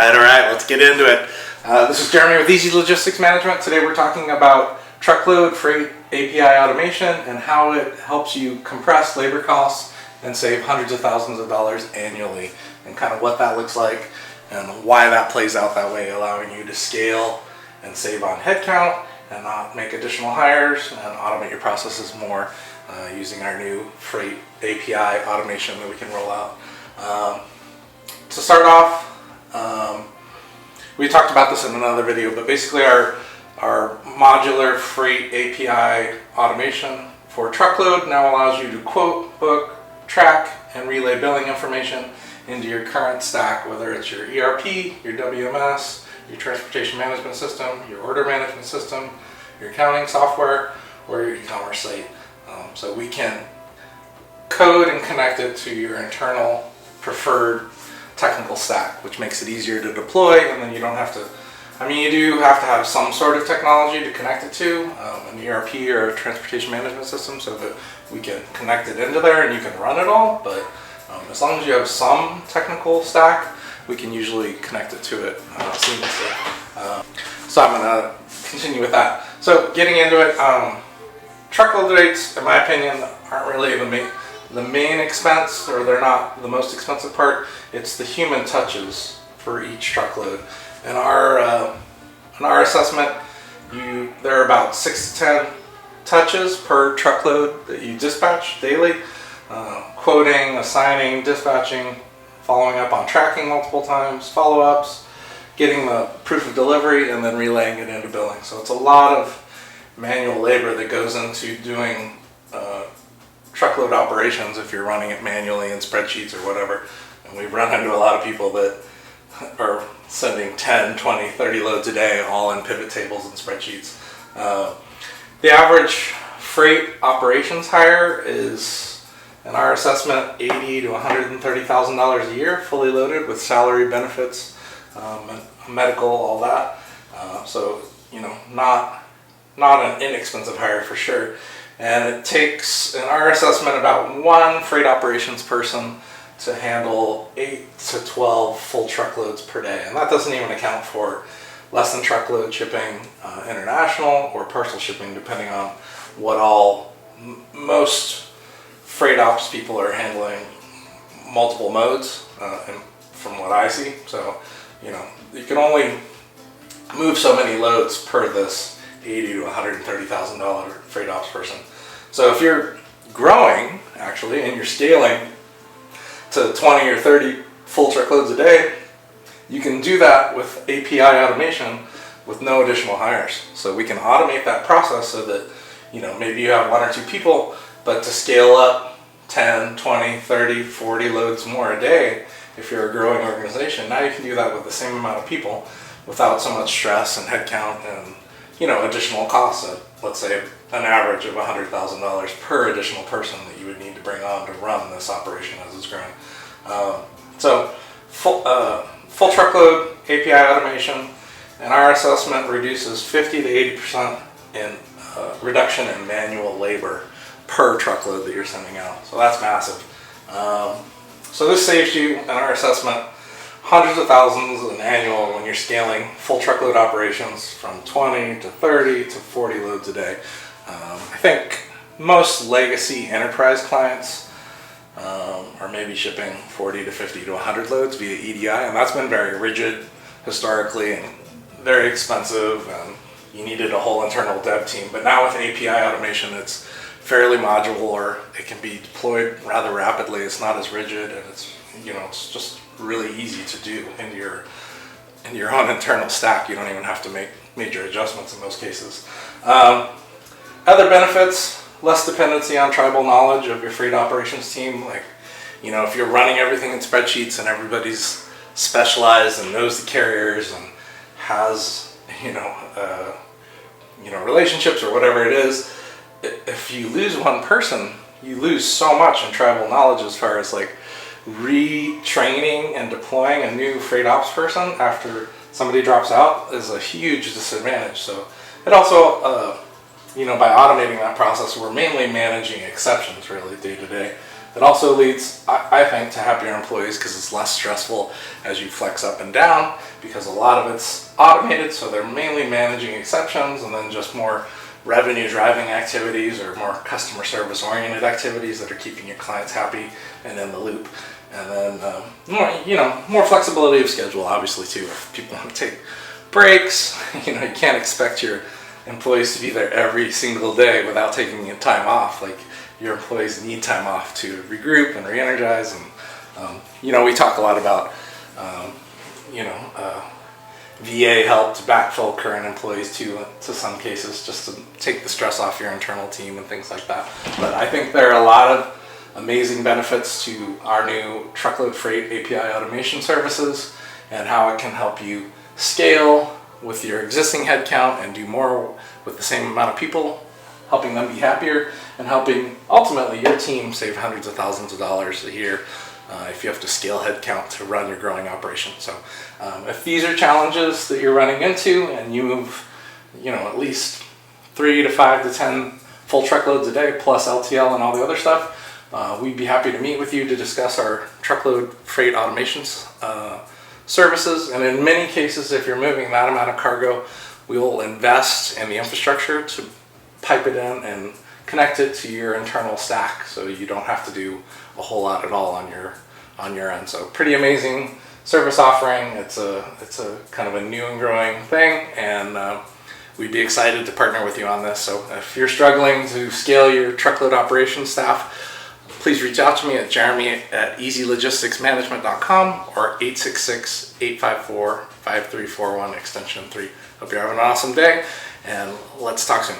All right, let's get into it. This is Jeremy with Easy Logistics Management. Today we're talking about Truckload Freight API Automation and how it helps you compress labor costs and save hundreds of thousands of dollars annually, and kind of what that looks like and why that plays out that way, allowing you to scale and save on headcount and not make additional hires and automate your processes more using our new Freight API automation that we can roll out. To start off, we talked about this in another video, but basically our modular Freight API automation for truckload now allows you to quote, book, track, and relay billing information into your current stack, whether it's your ERP, your WMS, your transportation management system, your order management system, your accounting software, or your e-commerce site. So we can code and connect it to your internal preferred technical stack, which makes it easier to deploy, and then you don't have to, you do have to have some sort of technology to connect it to, an ERP or a transportation management system, so that we can connect it into there and you can run it all, but as long as you have some technical stack, we can usually connect it to it seamlessly. So I'm going to continue with that. So getting into it, truckload rates, in my opinion, aren't really the main expense, or they're not the most expensive part. It's the human touches for each truckload. In our assessment, there are about 6 to 10 touches per truckload that you dispatch daily. Quoting, assigning, dispatching, following up on tracking multiple times, follow-ups, getting the proof of delivery, and then relaying it into billing. So it's a lot of manual labor that goes into doing truckload operations if you're running it manually in spreadsheets or whatever. And we've run into a lot of people that are sending 10, 20, 30 loads a day, all in pivot tables and spreadsheets. The average freight operations hire is, in our assessment, $80,000 to $130,000 a year, fully loaded with salary, benefits, medical, all that. So, not an inexpensive hire for sure. And it takes, in our assessment, about one freight operations person to handle 8 to 12 full truckloads per day. And that doesn't even account for less than truckload shipping, international, or parcel shipping, depending on what all. Most freight ops people are handling multiple modes, and from what I see. So, you can only move so many loads per this $80,000 to $130,000 freight ops person. So if you're growing, actually, and you're scaling to 20 or 30 full truckloads a day, you can do that with API automation with no additional hires. So we can automate that process so that, maybe you have 1 or 2 people, but to scale up 10, 20, 30, 40 loads more a day, if you're a growing organization, now you can do that with the same amount of people without so much stress and headcount and additional costs of, let's say, an average of $100,000 per additional person that you would need to bring on to run this operation as it's growing. So full truckload API automation, and our assessment reduces 50 to 80% in reduction in manual labor per truckload that you're sending out. So that's massive. So this saves you, in our assessment, hundreds of thousands in annual when you're scaling full truckload operations from 20 to 30 to 40 loads a day. I think most legacy enterprise clients are maybe shipping 40 to 50 to 100 loads via EDI, and that's been very rigid historically and very expensive, and you needed a whole internal dev team. But now with API automation, it's fairly modular. It can be deployed rather rapidly. It's not as rigid, and it's just really easy to do in your own internal stack. You don't even have to make major adjustments in most cases. Other benefits: less dependency on tribal knowledge of your freight operations team. Like, if you're running everything in spreadsheets and everybody's specialized and knows the carriers and has relationships or whatever it is, if you lose one person, you lose so much in tribal knowledge as far as like retraining and deploying a new freight ops person after somebody drops out is a huge disadvantage. So it also, by automating that process, we're mainly managing exceptions really day to day. It also leads, I think, to happier employees because it's less stressful as you flex up and down, because a lot of it's automated, so they're mainly managing exceptions and then just more revenue driving activities or more customer service oriented activities that are keeping your clients happy and in the loop. And then more flexibility of schedule, obviously, too. If people want to take breaks, you can't expect your employees to be there every single day without taking time off. Like, your employees need time off to regroup and re-energize. And we talk a lot about VA help to backfill current employees to some cases, just to take the stress off your internal team and things like that. But I think there are a lot of amazing benefits to our new Truckload Freight API Automation services and how it can help you scale with your existing headcount and do more with the same amount of people, helping them be happier and helping ultimately your team save hundreds of thousands of dollars a year if you have to scale headcount to run your growing operation. So if these are challenges that you're running into and you move at least 3 to 5 to 10 full truckloads a day plus LTL and all the other stuff, we'd be happy to meet with you to discuss our Truckload Freight Automations services. And in many cases, if you're moving that amount of cargo, we will invest in the infrastructure to pipe it in and connect it to your internal stack, so you don't have to do a whole lot at all on your end. So pretty amazing service offering. It's a kind of a new and growing thing, and we'd be excited to partner with you on this. So if you're struggling to scale your truckload operations staff, please reach out to me at jeremy@easylogisticsmanagement.com or 866-854-5341 extension 3. Hope you're having an awesome day, and let's talk soon.